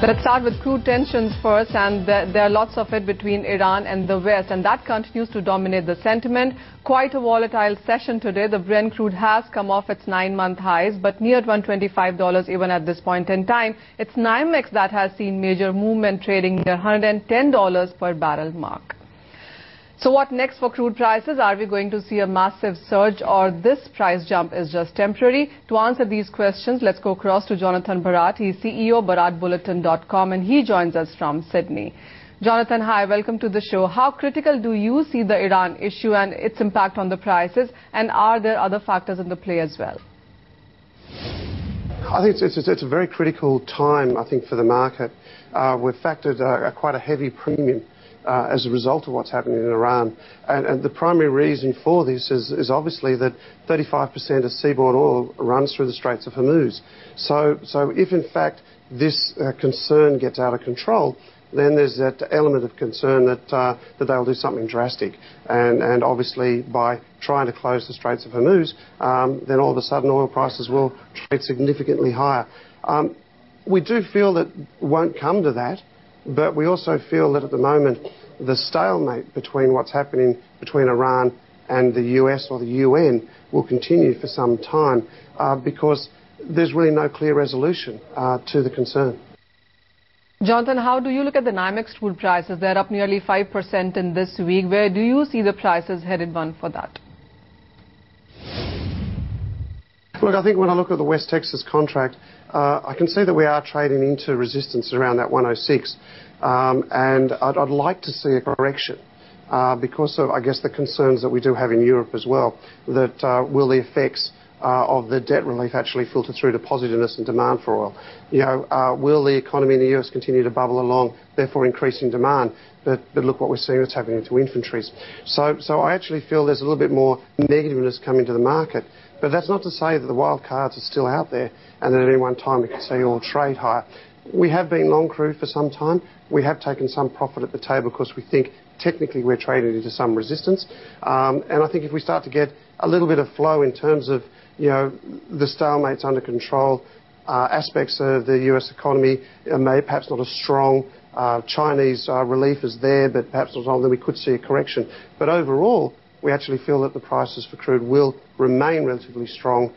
Let's start with crude tensions first, and there are lots of it between Iran and the West, and that continues to dominate the sentiment. Quite a volatile session today. The Brent crude has come off its 9-month highs, but near $125 even at this point in time. It's NYMEX that has seen major movement, trading near $110 per barrel mark. So what next for crude prices? Are we going to see a massive surge, or this price jump is just temporary? To answer these questions, let's go across to Jonathan Barratt. He's CEO, BarrattBulletin.com, and he joins us from Sydney. Jonathan, hi, welcome to the show. How critical do you see the Iran issue and its impact on the prices, and are there other factors in the play as well? I think it's a very critical time, I think, for the market. We've factored quite a heavy premium as a result of what's happening in Iran. And the primary reason for this is obviously that 35% of seaborne oil runs through the Straits of Hormuz. So if in fact this concern gets out of control, then there's that element of concern that they'll do something drastic. And obviously by trying to close the Straits of Hormuz, then all of a sudden oil prices will trade significantly higher. We do feel that it won't come to that. But we also feel that at the moment, the stalemate between what's happening between Iran and the US or the UN will continue for some time because there's really no clear resolution to the concern. Jonathan, how do you look at the NYMEX crude prices? They're up nearly 5% in this week. Where do you see the prices headed for that? Look, I think when I look at the West Texas contract, I can see that we are trading into resistance around that 106. And I'd like to see a correction because of, I guess, the concerns that we do have in Europe as well, that will the effects of the debt relief actually filter through to positiveness and demand for oil? You know, will the economy in the US continue to bubble along, therefore increasing demand? But look what we're seeing that's happening to inventories. So I actually feel there's a little bit more negativeness coming to the market. But that's not to say that the wild cards are still out there and that at any one time we can see oil trade higher. We have been long crude for some time. We have taken some profit at the table because we think technically we're trading into some resistance. And I think if we start to get a little bit of flow in terms of, you know, the stalemate's under control, aspects of the US economy perhaps not as strong, Chinese relief is there, but perhaps not all, then we could see a correction. But overall, we actually feel that the prices for crude will remain relatively strong